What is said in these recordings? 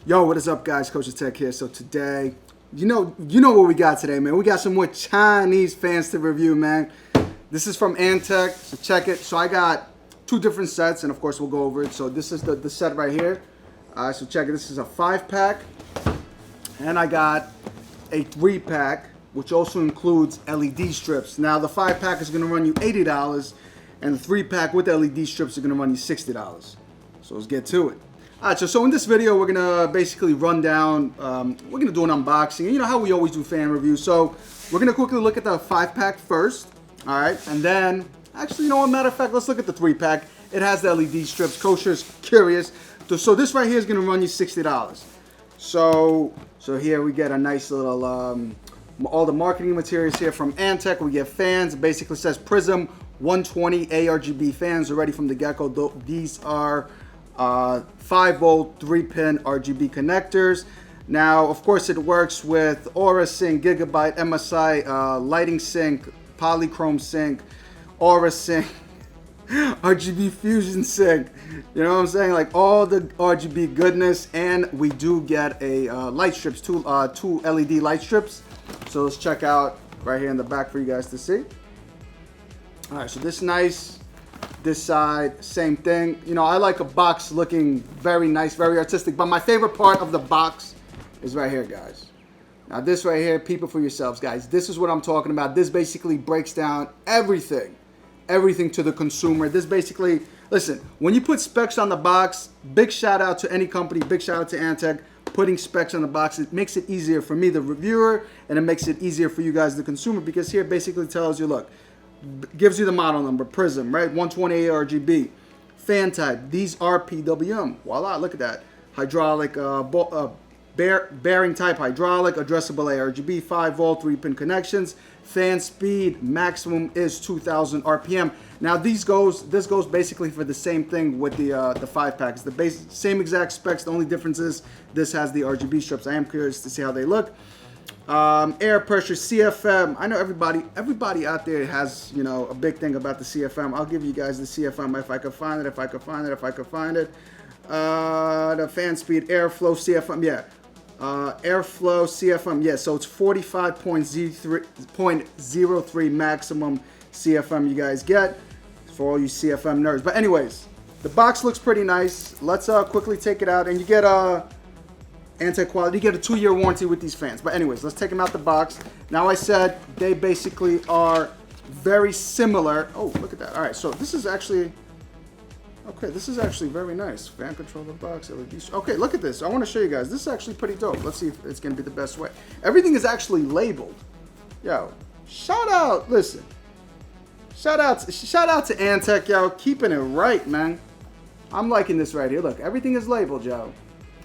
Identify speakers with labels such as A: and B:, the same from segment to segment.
A: Yo, what is up, guys? KosherTech here. So today, you know what we got today, man. We got some more Chinese fans to review, man. This is from Antec, so check it. So I got two different sets, and of course we'll go over it. So this is the set right here. So check it. This is a 5-pack, and I got a 3-pack, which also includes LED strips. Now the 5-pack is going to run you $80, and the 3-pack with LED strips is going to run you $60. So let's get to it. Alright, so in this video we're gonna basically run down, we're gonna do an unboxing, you know how we always do fan reviews. So we're gonna quickly look at the 5-pack first, alright, and then, actually, you know what, matter of fact, let's look at the 3-pack. It has the LED strips. Kosher's curious. So this right here is gonna run you $60. So here we get a nice little, all the marketing materials here from Antec. We get fans. It basically says Prizm 120 ARGB fans already from the get-go. These are 5-volt 3-pin RGB connectors. Now, of course, it works with Aura Sync, Gigabyte, MSI, Lighting Sync, Polychrome Sync, Aura Sync, RGB Fusion Sync. You know what I'm saying? Like all the RGB goodness, and we do get a light strips, two LED light strips. So let's check out right here in the back for you guys to see. All right, so this nice. This side, same thing. You know, I like a box looking very nice, very artistic, but my favorite part of the box is right here, guys. Now this right here, peep it for yourselves, guys. This is what I'm talking about. This basically breaks down everything to the consumer. This basically, listen, when you put specs on the box, big shout out to any company, big shout out to Antec, putting specs on the box. It makes it easier for me, the reviewer, and it makes it easier for you guys, the consumer, because here it basically tells you, look, gives you the model number, Prizm, right? 120 RGB, fan type. These are PWM. Voila, look at that. Hydraulic, bearing type hydraulic, addressable ARGB, 5-volt 3-pin connections. Fan speed maximum is 2,000 RPM. Now this goes basically for the same thing with the 5-packs. The same exact specs. The only difference is this has the RGB strips. I am curious to see how they look. Air pressure, CFM. I know everybody out there has, you know, a big thing about the CFM. I'll give you guys the CFM if I can find it, if I can find it. The fan speed, airflow, CFM, yeah. Airflow, CFM, yeah. So it's 45.03 maximum CFM you guys get for all you CFM nerds. But anyways, the box looks pretty nice. Let's quickly take it out, and you get Antec quality. You get a 2-year warranty with these fans. But anyways, let's take them out the box. Now I said they basically are very similar. Oh, look at that. All right, so this is actually, okay, this is actually very nice. Fan controller box, LEDs. Okay, look at this. I want to show you guys. This is actually pretty dope. Let's see if it's going to be the best way. Everything is actually labeled. Yo, shout out, listen. Shout out to Antec, yo. Keeping it right, man. I'm liking this right here. Look, everything is labeled, yo.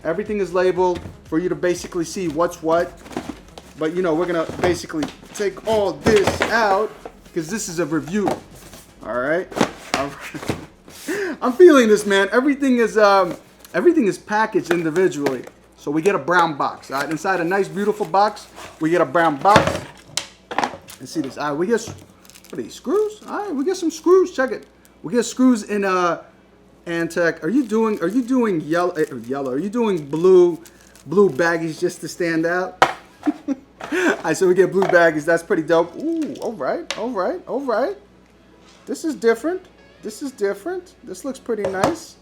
A: Everything is labeled for you to basically see what's what. But, you know, we're going to basically take all this out because this is a review. All right? I'm feeling this, man. Everything is packaged individually. So we get a brown box. All right? Inside a nice, beautiful box, we get a brown box. Let's see this. All right, we get, what are these, screws? All right, we get some screws. Check it. We get screws in Antec. Are you doing yellow? Are you doing blue baggies just to stand out? Alright, so we get blue baggies. That's pretty dope. Ooh, all right. This is different. This looks pretty nice.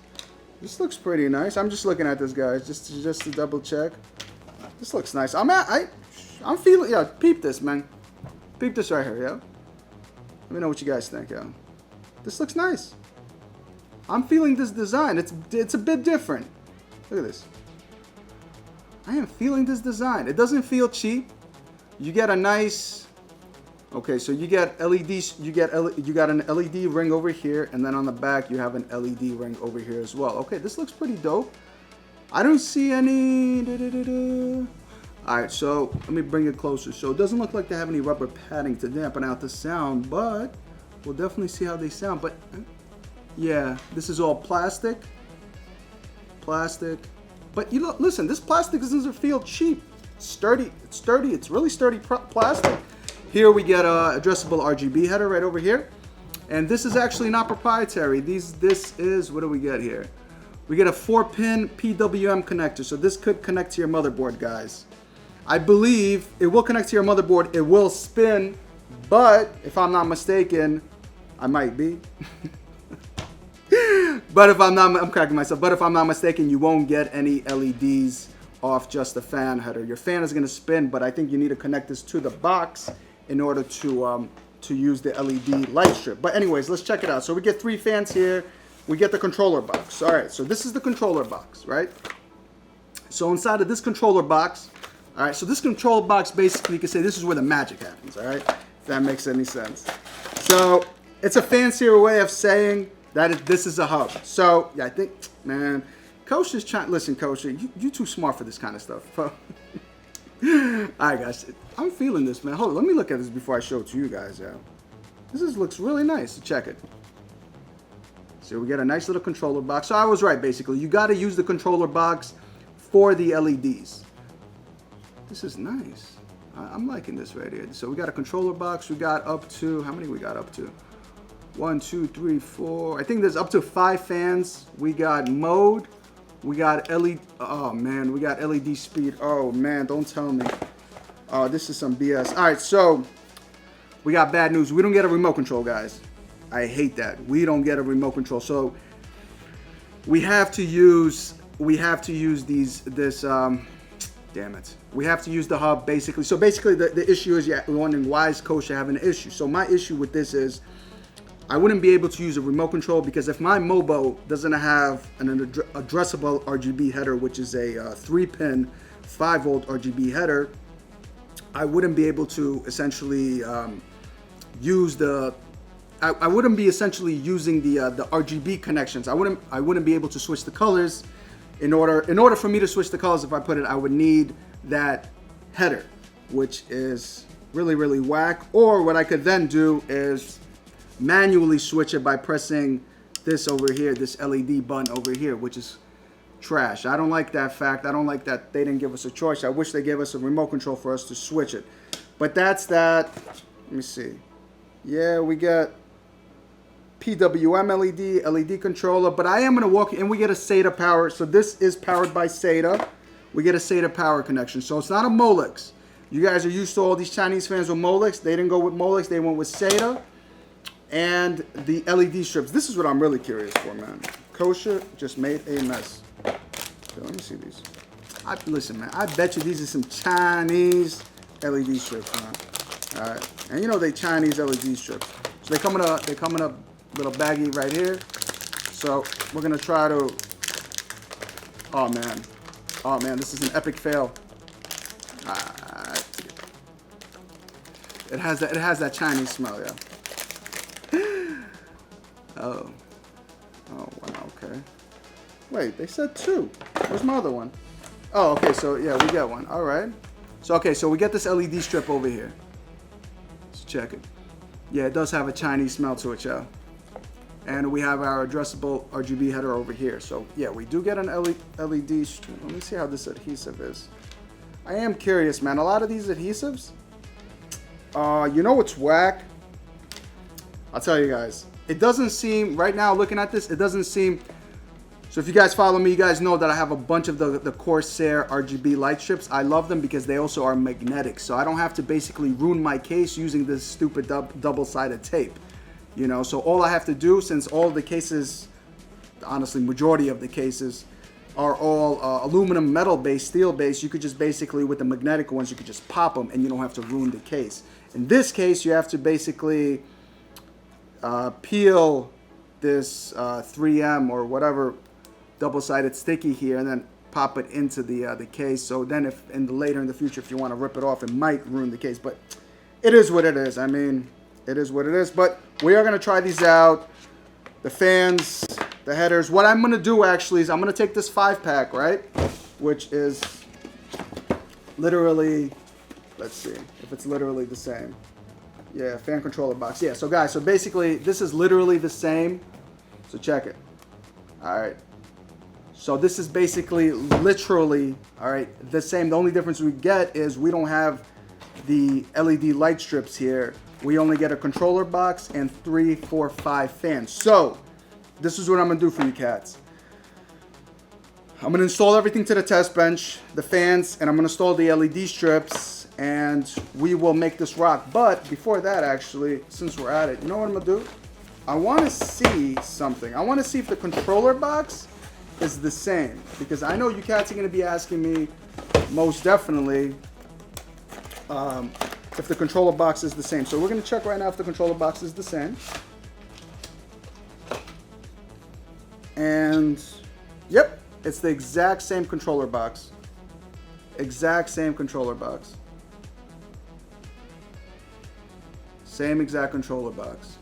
A: I'm just looking at this, guys, just to double check. This looks nice. I'm feeling. Yeah, peep this, man. Peep this right here, yo. Let me know what you guys think, yo. This looks nice. I'm feeling this design. It's a bit different. Look at this. I am feeling this design. It doesn't feel cheap. You get a nice. Okay, so you get LEDs. You got an LED ring over here, and then on the back you have an LED ring over here as well. Okay, this looks pretty dope. I don't see any. All right, so let me bring it closer. So it doesn't look like they have any rubber padding to dampen out the sound, but we'll definitely see how they sound. But yeah, this is all plastic. But you look, listen, this plastic doesn't feel cheap. It's sturdy. It's really sturdy plastic. Here we get a addressable RGB header right over here. And this is actually not proprietary. This is, what do we get here? We get a 4-pin PWM connector. So this could connect to your motherboard, guys. I believe it will connect to your motherboard. It will spin, but if I'm not mistaken, I might be. But if I'm not, I'm correcting myself. But if I'm not mistaken, you won't get any LEDs off just the fan header. Your fan is going to spin, but I think you need to connect this to the box in order to use the LED light strip. But anyways, let's check it out. So we get 3 fans here. We get the controller box. All right, so this is the controller box, right? So inside of this controller box, all right, so this controller box, basically, you can say this is where the magic happens, all right? If that makes any sense. So it's a fancier way of saying that this is a hub. So yeah, I think, man, Kosher's trying. Listen, Kosher, you too smart for this kind of stuff. All right, guys, I'm feeling this, man. Hold on, let me look at this before I show it to you guys. Yeah, looks really nice. Check it. So we get a nice little controller box. So I was right, basically. You got to use the controller box for the LEDs. This is nice. I'm liking this right here. So we got a controller box. We got up to, how many we got up to? 1, 2, 3, 4. I think there's up to 5 fans. We got mode. We got LED. Oh man, we got LED speed. Oh man, don't tell me. Oh, this is some BS. All right, so we got bad news. We don't get a remote control, guys. I hate that. We don't get a remote control. So we have to use damn it. We have to use the hub basically. So basically the issue is, yeah, we're wondering why is Kosher having an issue. So my issue with this is I wouldn't be able to use a remote control because if my mobo doesn't have an addressable RGB header, which is a 3-pin 5-volt RGB header, I wouldn't be able to essentially use the I wouldn't be essentially using the RGB connections. I wouldn't be able to switch the colors. In order for me to switch the colors, if I put it, I would need that header, which is really, really whack. Or what I could then do is manually switch it by pressing this over here, this LED button over here, which is trash. I don't like that fact. I don't like that they didn't give us a choice. I wish they gave us a remote control for us to switch it. But that's that. Let me see. Yeah, we got PWM LED controller, but I am going to walk in. We get a SATA power. So this is powered by SATA. We get a SATA power connection. So it's not a Molex. You guys are used to all these Chinese fans with Molex. They didn't go with Molex. They went with SATA. And the LED strips. This is what I'm really curious for, man. Kosher just made a mess. So let me see these. Listen, man. I bet you these are some Chinese LED strips, man. All right. And you know they Chinese LED strips. So they come in a little baggie right here. So we're gonna try to. Oh man, this is an epic fail. It has that Chinese smell, yeah. Oh wow, okay. Wait, they said 2. Where's my other one? Oh, okay, so yeah, we got one. All right. So okay, so we get this LED strip over here. Let's check it. Yeah, it does have a Chinese smell to it, y'all. And we have our addressable RGB header over here. So yeah, we do get an LED strip. Let me see how this adhesive is. I am curious, man. A lot of these adhesives, you know what's whack? I'll tell you guys. It doesn't seem, right now looking at this, it doesn't seem, so if you guys follow me, you guys know that I have a bunch of the Corsair RGB light strips. I love them because they also are magnetic. So I don't have to basically ruin my case using this stupid double-sided tape. You know, so all I have to do, since all the cases, honestly, majority of the cases are all aluminum, metal-based, steel-based, you could just basically, with the magnetic ones, you could just pop them and you don't have to ruin the case. In this case, you have to basically peel this 3M or whatever double-sided sticky here and then pop it into the case. So then if later in the future, if you want to rip it off, it might ruin the case, but it is what it is. I mean, it is what it is, but we are going to try these out. The fans, the headers. What I'm going to do actually is I'm going to take this 5-pack, right? Which is literally, let's see if it's literally the same. Yeah, fan controller box. Yeah, so guys, so basically this is literally the same. So check it. All right. So this is basically literally, all right, the same. The only difference we get is we don't have the LED light strips here. We only get a controller box and 3, 4, 5 fans. So this is what I'm gonna do for you cats. I'm going to install everything to the test bench, the fans, and I'm going to install the LED strips, and we will make this rock. But before that, actually, since we're at it, you know what I'm going to do? I want to see something. I want to see if the controller box is the same, because I know you cats are going to be asking me most definitely if the controller box is the same. So we're going to check right now if the controller box is the same. And yep, it's the exact same controller box. Exact same controller box. Same exact controller box.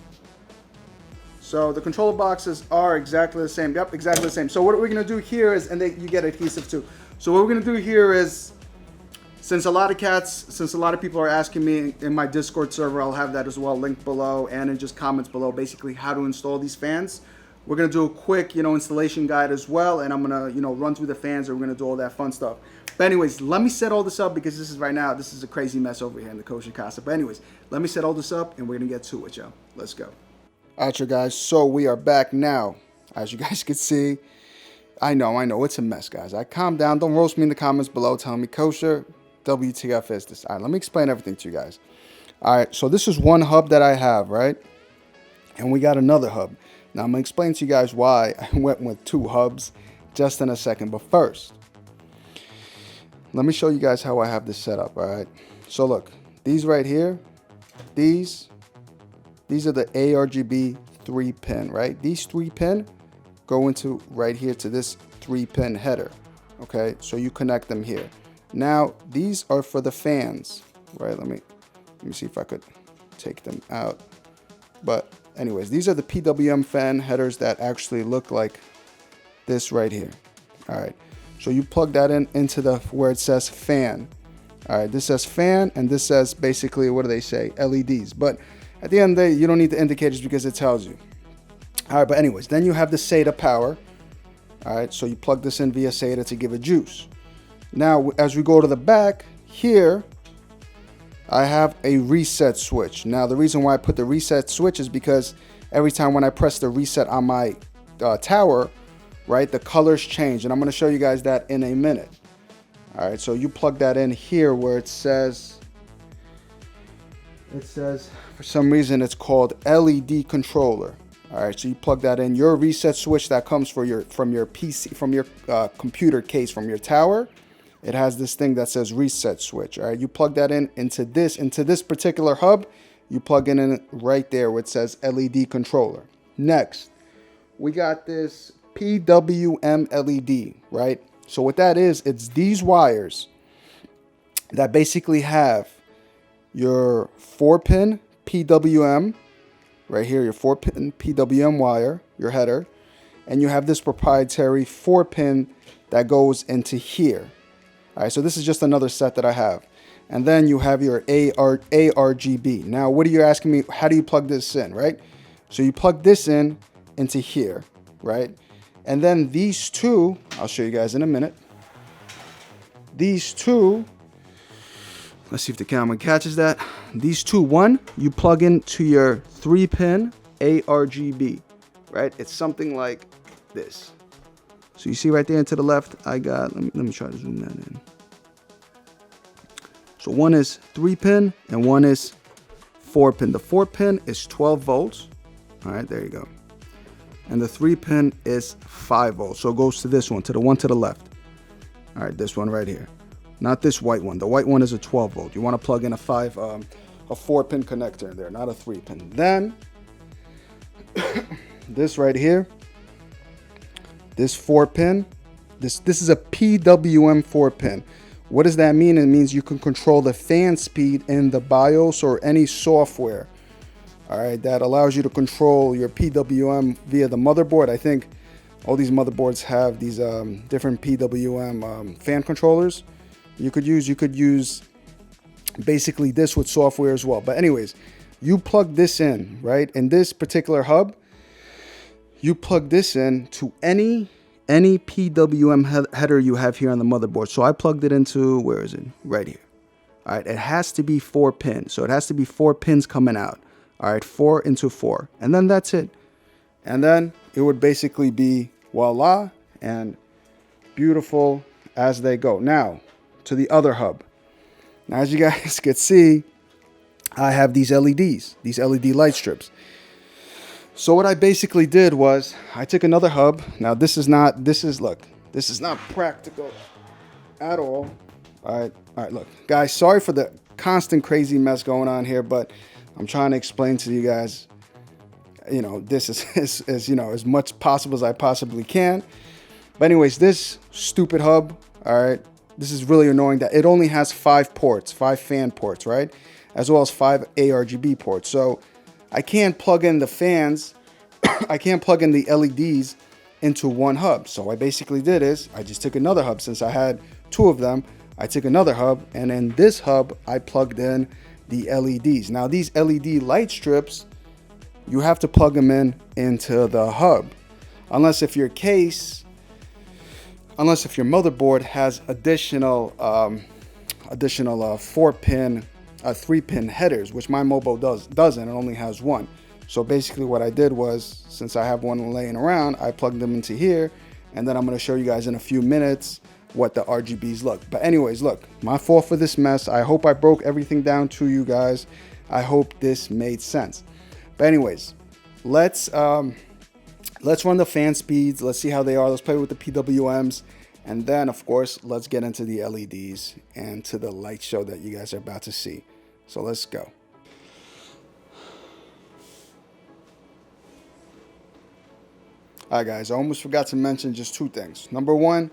A: So the controller boxes are exactly the same. Yep, exactly the same. So what we're going to do here is, and you get adhesive too. So what we're going to do here is, since a lot of people are asking me in my Discord server, I'll have that as well linked below, and in just comments below, basically how to install these fans. We're going to do a quick, installation guide as well, and I'm going to, run through the fans, and we're going to do all that fun stuff. But anyways, let me set all this up, because this is a crazy mess over here in the Kosher Casa. But anyways, let me set all this up, and we're going to get to it, y'all. Let's go. All right, you guys, so we are back now. As you guys can see, I know, it's a mess, guys. Calm down. Don't roast me in the comments below telling me, Kosher, WTF is this? All right, let me explain everything to you guys. All right, so this is one hub that I have, right? And we got another hub. Now, I'm going to explain to you guys why I went with two hubs just in a second. But first, let me show you guys how I have this set up, all right? So look, these right here, these are the ARGB 3-pin, right? These 3-pin go into right here to this 3-pin header, okay? So you connect them here. Now, these are for the fans, right? Let me see if I could take them out. But anyways, these are the PWM fan headers that actually look like this right here. All right, so you plug that into where it says fan. All right, this says fan, and this says basically, what do they say? LEDs. But at the end of the day, you don't need the indicators because it tells you. All right, but anyways, then you have the SATA power. All right, so you plug this in via SATA to give it juice. Now, as we go to the back here, I have a reset switch. Now, the reason why I put the reset switch is because every time when I press the reset on my tower, right, the colors change. And I'm going to show you guys that in a minute. All right, so you plug that in here where it says, for some reason, it's called LED controller. All right, so you plug that in. Your reset switch that comes from your PC, from your computer case, from your tower, it has this thing that says reset switch. All right, you plug that into this particular hub. You plug it in right there where it says LED controller. Next, we got this PWM LED, right? So what that is, it's these wires that basically have your 4-pin PWM right here, your 4-pin PWM wire, your header, and you have this proprietary 4-pin that goes into here. All right, so this is just another set that I have. And then you have your ARGB. Now, what are you asking me? How do you plug this in, right? So you plug this into here, right? And then these two, I'll show you guys in a minute. These two, let's see if the camera catches that. These two, one, you plug into your 3-pin ARGB, right? It's something like this. So you see right there to the left, I got, let me try to zoom that in. So one is 3-pin and one is 4-pin. The 4-pin is 12 volts. All right, there you go. And the 3-pin is 5 volts. So it goes to this one, to the one to the left. All right, this one right here. Not this white one. The white one is a 12 volt. You want to plug in a 4-pin connector in there, not a 3-pin. Then this right here, this 4-pin, this is a PWM 4-pin. What does that mean? It means you can control the fan speed in the BIOS or any software. All right, that allows you to control your PWM via the motherboard. I think all these motherboards have these different PWM fan controllers. You could use basically this with software as well. But anyways, you plug this in, right? In this particular hub, you plug this in to any PWM header you have here on the motherboard. So I plugged it into, where is it? Right here. All right, it has to be 4 pins. So it has to be 4 pins coming out. All right, 4 into 4. And then that's it. And then it would basically be voila. And beautiful as they go. Now, to the other hub. Now, as you guys can see, I have these LEDs, these LED light strips. So what I basically did was I took another hub. Now, this is not practical at all. All right, look, guys, sorry for the constant crazy mess going on here, but I'm trying to explain to you guys, you know, this is you know, as much possible as I possibly can. But anyways, this stupid hub, all right, this is really annoying that it only has 5 ports, 5 fan ports, right? As well as 5 ARGB ports. So I can't plug in the fans, I can't plug in the LEDs into one hub. So what I basically did is I just took another hub. Since I had 2 of them, I took another hub, and in this hub, I plugged in the LEDs. Now, these LED light strips, you have to plug them into the hub. Unless if your motherboard has additional 3-pin headers, which my mobo doesn't. It only has 1. So basically what I did was, since I have one laying around, I plugged them into here, and then I'm going to show you guys in a few minutes what the RGBs look. But anyways, look, my fault for this mess. I hope I broke everything down to you guys. I hope this made sense. But anyways, let's run the fan speeds. Let's see how they are. Let's play with the PWMs. And then, of course, let's get into the LEDs and to the light show that you guys are about to see. So let's go. All right, guys, I almost forgot to mention just 2 things. Number 1,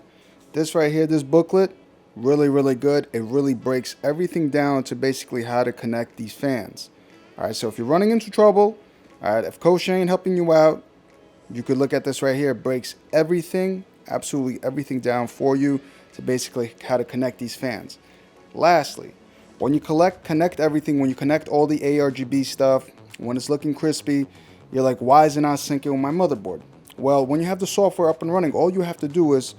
A: this right here, this booklet, really, really good. It really breaks everything down to basically how to connect these fans. All right, so if you're running into trouble, all right, if Kosher ain't helping you out, you could look at this right here. It breaks everything, absolutely everything down for you to basically how to connect these fans. Lastly, when you connect everything, when you connect all the ARGB stuff, when it's looking crispy, you're like, why is it not syncing with my motherboard? Well, when you have the software up and running, all you have to do is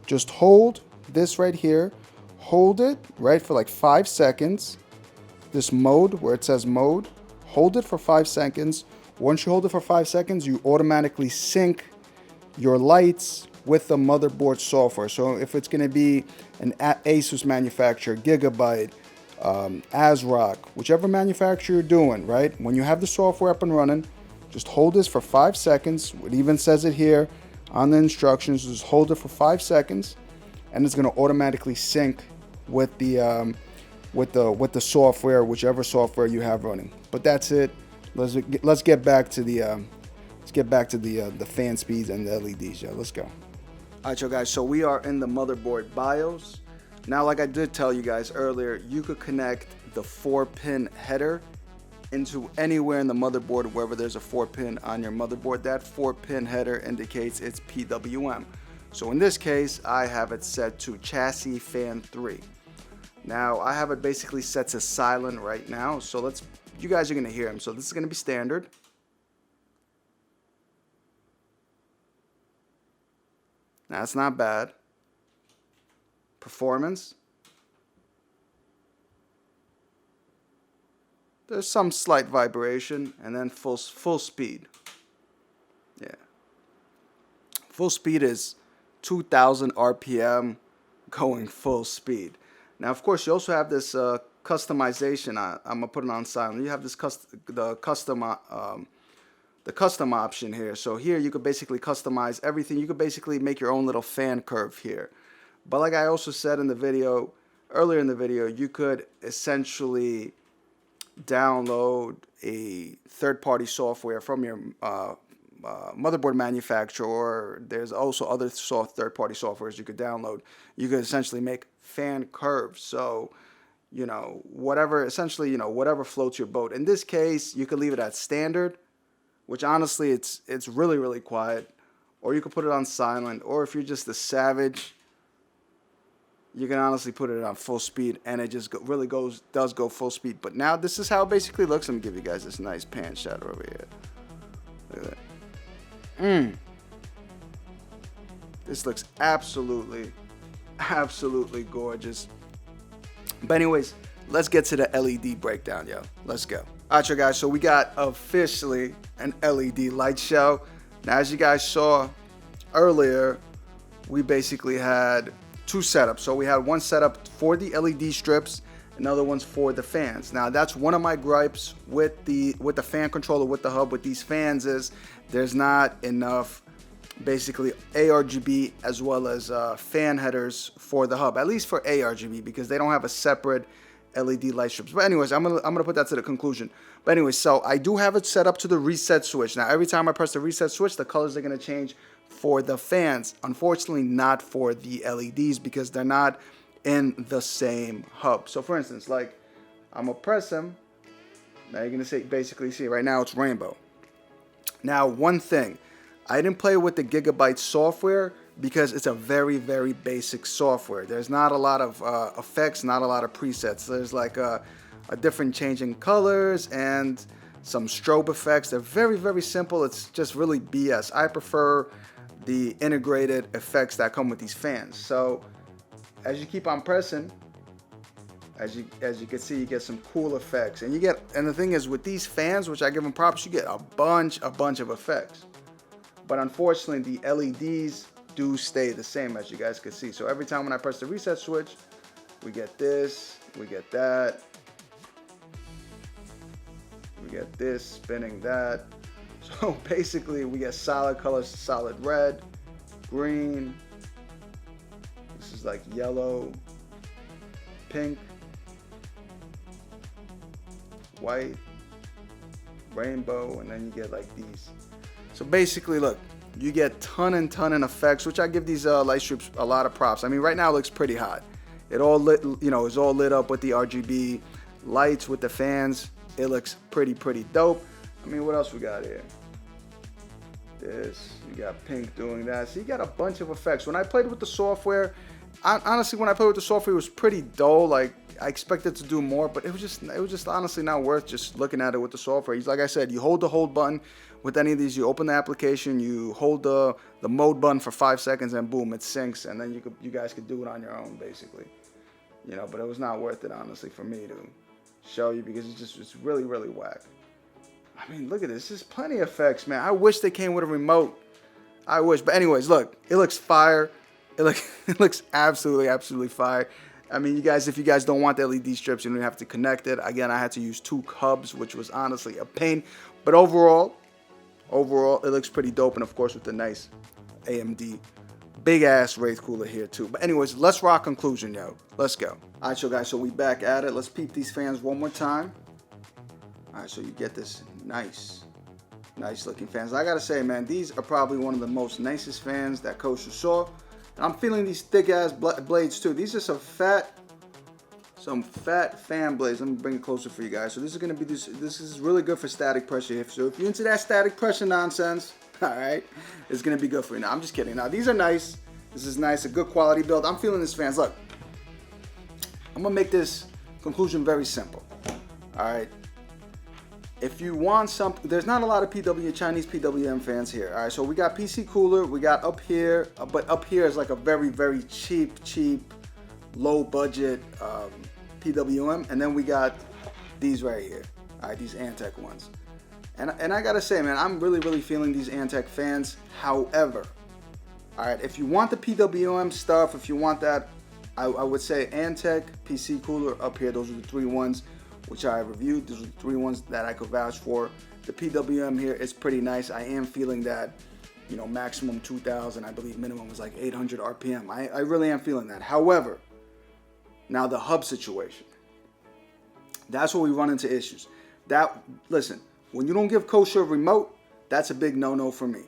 A: just hold this right here, hold it right for like 5 seconds, this mode where it says mode, hold it for 5 seconds. Once you hold it for 5 seconds, you automatically sync your lights with the motherboard software. So if it's going to be an Asus manufacturer, Gigabyte, ASRock, whichever manufacturer you're doing, right? When you have the software up and running, just hold this for 5 seconds. It even says it here on the instructions. Just hold it for 5 seconds, and it's going to automatically sync with the software, whichever software you have running. But that's it. Let's get back to the fan speeds and the LEDs. Yeah, let's go. All right, yo guys. So we are in the motherboard BIOS. Now, like I did tell you guys earlier, you could connect the 4-pin header into anywhere in the motherboard, wherever there's a 4-pin on your motherboard. That 4-pin header indicates it's PWM. So in this case, I have it set to chassis fan 3. Now I have it basically set to silent right now. So you guys are gonna hear him. So this is gonna be standard. Now it's not bad. Performance. There's some slight vibration, and then full speed. Yeah. Full speed is 2,000 RPM going full speed. Now, of course, you also have this customization. I'm gonna put it on silent. You have this the custom option here. So here you could basically customize everything. You could basically make your own little fan curve here. But like I also said in the video, earlier in the video, you could essentially download a third-party software from your motherboard manufacturer, or there's also other third-party softwares you could download. You could essentially make fan curves. So, you know, whatever floats your boat. In this case, you could leave it at standard, which honestly it's really, really quiet, or you could put it on silent, or if you're just a savage, you can honestly put it on full speed, and it just does go full speed. But now this is how it basically looks. Let me give you guys this nice pan shot over here. Look at that. This looks absolutely gorgeous. But anyways, let's get to the LED breakdown, yo. Let's go. All right, you guys. So we got officially an LED light show. Now, as you guys saw earlier, we basically had two setups. So we had one setup for the LED strips, another one's for the fans. Now that's one of my gripes with the fan controller, with the hub, with these fans, is there's not enough basically ARGB as well as fan headers for the hub, at least for ARGB, because they don't have a separate LED light strips. But anyways, I'm gonna put that to the conclusion. But anyways, so I do have it set up to the reset switch. Now every time I press the reset switch, the colors are gonna change for the fans. Unfortunately, not for the LEDs, because they're not in the same hub. So for instance, like I'm gonna press them. Now you're gonna basically see right now it's rainbow. Now one thing, I didn't play with the Gigabytes software because it's a very, very basic software. There's not a lot of effects, not a lot of presets. There's like a different changing colors and some strobe effects. They're very, very simple. It's just really BS. I prefer the integrated effects that come with these fans. So as you keep on pressing, as you can see, you get some cool effects. And the thing is, with these fans, which I give them props, you get a bunch of effects. But unfortunately, the LEDs do stay the same, as you guys can see. So every time when I press the reset switch, we get this, we get that, we get this, spinning that. So basically, we get solid colors, solid red, green, this is like yellow, pink, white, rainbow, and then you get like these. So basically, look, you get ton and effects, which I give these light strips a lot of props. I mean, right now it looks pretty hot. It all lit, you know, it's all lit up with the RGB lights, with the fans. It looks pretty dope. I mean, what else we got here? This, you got pink doing that. So you got a bunch of effects. When I played with the software, honestly, when I played with the software, it was pretty dull. Like, I expected to do more, but it was just honestly not worth just looking at it with the software. Like I said, you hold the hold button with any of these, you open the application, you hold the mode button for 5 seconds, and boom, it syncs, and then you guys could do it on your own, basically. You know, but it was not worth it, honestly, for me to show you, because it's really whack. I mean, look at this. There's plenty of effects, man. I wish they came with a remote. I wish. But anyways, look, it looks fire. It looks absolutely fire. I mean, you guys, if you guys don't want the LED strips, you don't have to connect it. Again, I had to use 2 hubs, which was honestly a pain. But overall, it looks pretty dope. And of course, with the nice AMD big ass Wraith cooler here too. But anyways, let's rock conclusion, yo. Let's go. All right, so guys, so we back at it. Let's peep these fans one more time. All right, so you get this nice looking fans. I gotta say, man, these are probably one of the most nicest fans that Kosher saw. And I'm feeling these thick ass blades too. These are some fat fan blades. Let me bring it closer for you guys. So this is gonna be this is really good for static pressure. So if you're into that static pressure nonsense, all right, it's gonna be good for you. Now I'm just kidding. Now these are nice. This is nice, a good quality build. I'm feeling this fans. Look, I'm gonna make this conclusion very simple. All right. If you want something, there's not a lot of Chinese PWM fans here. All right, so we got PC cooler, we got up here, but up here is like a very cheap, low budget PWM, and then we got these right here. All right, these Antec ones. And I gotta say, man, I'm really feeling these Antec fans. However, all right, if you want the PWM stuff, if you want that, I would say Antec, PC cooler up here. Those are the 3 ones which I reviewed. Those are the 3 ones that I could vouch for. The PWM here is pretty nice. I am feeling that, you know, maximum 2,000. I believe minimum was like 800 RPM. I really am feeling that. However, now the hub situation. That's where we run into issues. Listen, when you don't give Kosher a remote, that's a big no-no for me.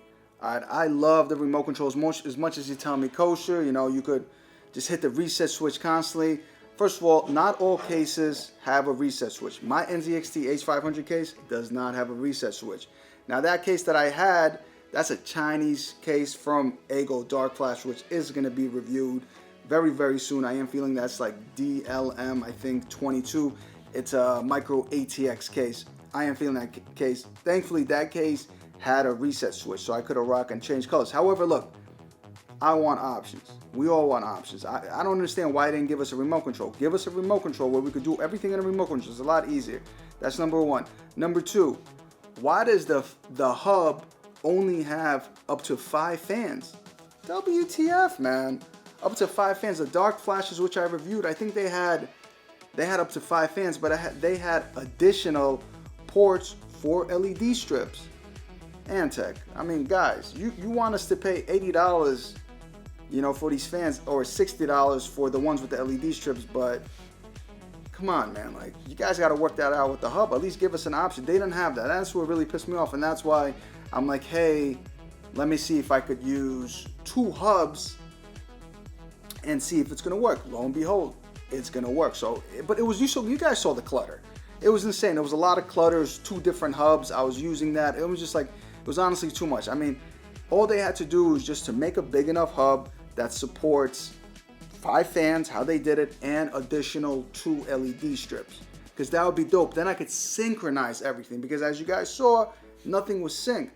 A: All right, I love the remote controls as much as you tell me Kosher. You know, you could just hit the reset switch constantly. First of all, not all cases have a reset switch. My NZXT H500 case does not have a reset switch. Now that case that I had, that's a Chinese case from Ego Dark Flash, which is going to be reviewed very soon. I am feeling that's like DLM, I think 22. It's a micro ATX case. I am feeling that case. Thankfully, that case had a reset switch, so I could have rocked and changed colors. However, look, I want options. We all want options. I don't understand why they didn't give us a remote control. Give us a remote control where we could do everything in a remote control. It's a lot easier. That's number 1. Number 2, why does the hub only have up to 5 fans? WTF, man. Up to 5 fans. The dark flashes, which I reviewed, I think they had up to 5 fans, but they had additional ports for LED strips. Antec, I mean, guys, you want us to pay $80, you know, for these fans, or $60 for the ones with the LED strips, but come on, man, like, you guys got to work that out with the hub. At least give us an option. They didn't have that. That's what really pissed me off, and that's why I'm like, hey, let me see if I could use 2 hubs and see if it's gonna work. Lo and behold, it's gonna work. So, but it was you guys saw the clutter. It was insane. There was a lot of clutters, 2 different hubs. I was using that. It was just like, it was honestly too much. I mean, all they had to do was just to make a big enough hub that supports 5 fans, how they did it, and additional 2 LED strips. Because that would be dope. Then I could synchronize everything. Because as you guys saw, nothing was synced.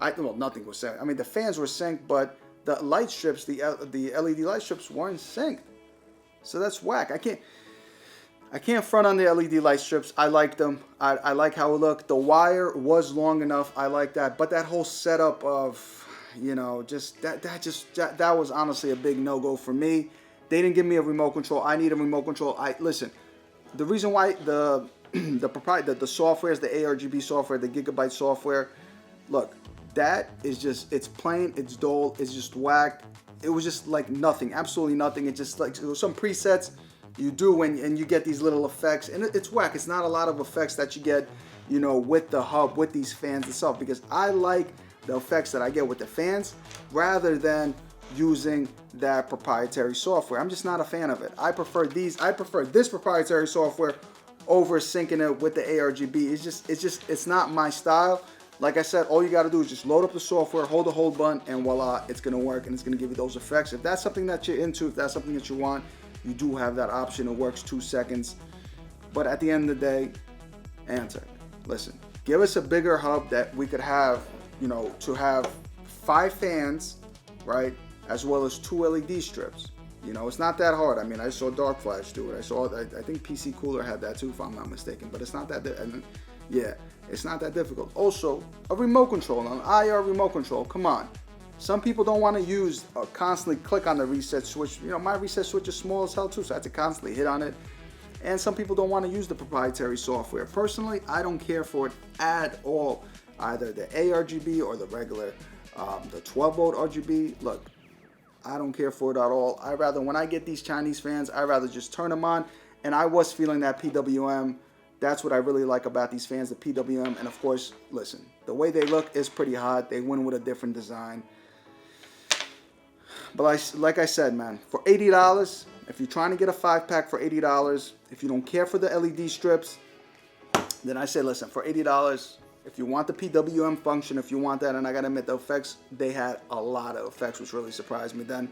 A: Well, nothing was synced. I mean, the fans were synced, but the light strips, the LED light strips weren't synced. So that's whack. I can't front on the LED light strips. I like them. I like how it looked. The wire was long enough. I like that. But that whole setup of, you know, just that was honestly a big no-go for me. They didn't give me a remote control. I need a remote control. Listen, the reason why the software is the ARGB software, the Gigabyte software. Look, that is just, it's plain, it's dull, it's just whack. It was just like nothing, absolutely nothing. It just like, it was some presets you do and you get these little effects, and it's whack. It's not a lot of effects that you get, you know, with the hub, with these fans itself, because I like the effects that I get with the fans rather than using that proprietary software. I'm just not a fan of it. I prefer this proprietary software over syncing it with the ARGB. It's not my style. Like I said, all you got to do is just load up the software, hold the hold button, and voila, it's going to work, and it's going to give you those effects. If that's something that you're into, if that's something that you want, you do have that option. It works 2 seconds. But at the end of the day, Antec, listen, give us a bigger hub that we could have, you know, to have 5 fans, right, as well as 2 LED strips. You know, it's not that hard. I mean, I saw Dark Flash do it. I think PC Cooler had that too, if I'm not mistaken. But it's not that, yeah, it's not that difficult. Also, a remote control, an IR remote control. Come on. Some people don't want to use constantly click on the reset switch. You know, my reset switch is small as hell too, so I have to constantly hit on it. And some people don't want to use the proprietary software. Personally, I don't care for it at all. Either the ARGB or the regular, the 12-volt RGB. Look, I don't care for it at all. I rather, when I get these Chinese fans, I rather just turn them on. And I was feeling that PWM. That's what I really like about these fans, the PWM. And of course, listen, the way they look is pretty hot. They went with a different design. But like I said, man, for $80, if you're trying to get a 5-pack for $80, if you don't care for the LED strips, then I say, listen, for $80, if you want the PWM function, if you want that, and I gotta admit, the effects, they had a lot of effects, which really surprised me. Then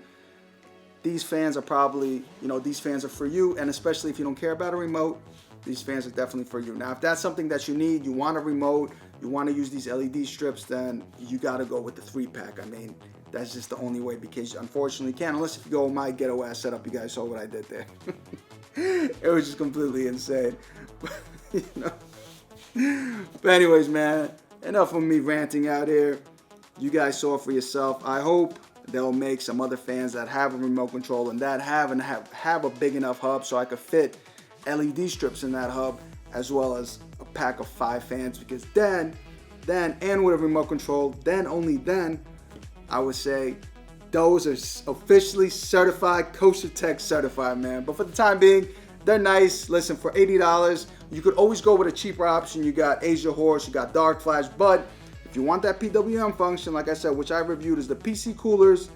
A: these fans are probably, you know, these fans are for you, and especially if you don't care about a remote, these fans are definitely for you. Now, if that's something that you need, you want a remote, you want to use these LED strips, then you got to go with the 3-pack. I mean, that's just the only way, because unfortunately you can't, unless if you go with my ghetto ass setup. You guys saw what I did there. It was just completely insane. You know? But anyways, man, enough of me ranting out here. You guys saw for yourself. I hope they'll make some other fans that have a remote control and that have a big enough hub so I could fit LED strips in that hub, as well as a pack of 5 fans, because then and with a remote control, then only then I would say those are officially certified, KosherTech certified, man. But for the time being, they're nice. Listen, for $80, you could always go with a cheaper option. You got Asia Horse, you got Dark Flash, but if you want that PWM function, like I said, which I reviewed, is the PC coolers,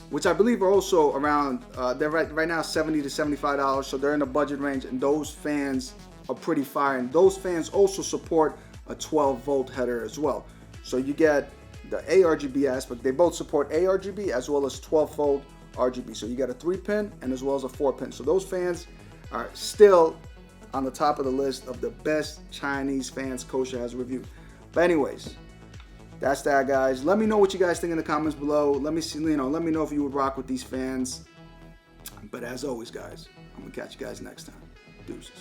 A: which I believe are also around, they're right now $70 to $75, so they're in the budget range, and those fans are pretty fire. And those fans also support a 12-volt header as well. So you get the ARGB aspect. They both support ARGB as well as 12-volt RGB. So you got a 3-pin and as well as a 4-pin. So those fans are still on the top of the list of the best Chinese fans Kosher has reviewed. But anyways, that's that, guys. Let me know what you guys think in the comments below. Let me see, you know, let me know if you would rock with these fans. But as always, guys, I'm gonna catch you guys next time. Deuces.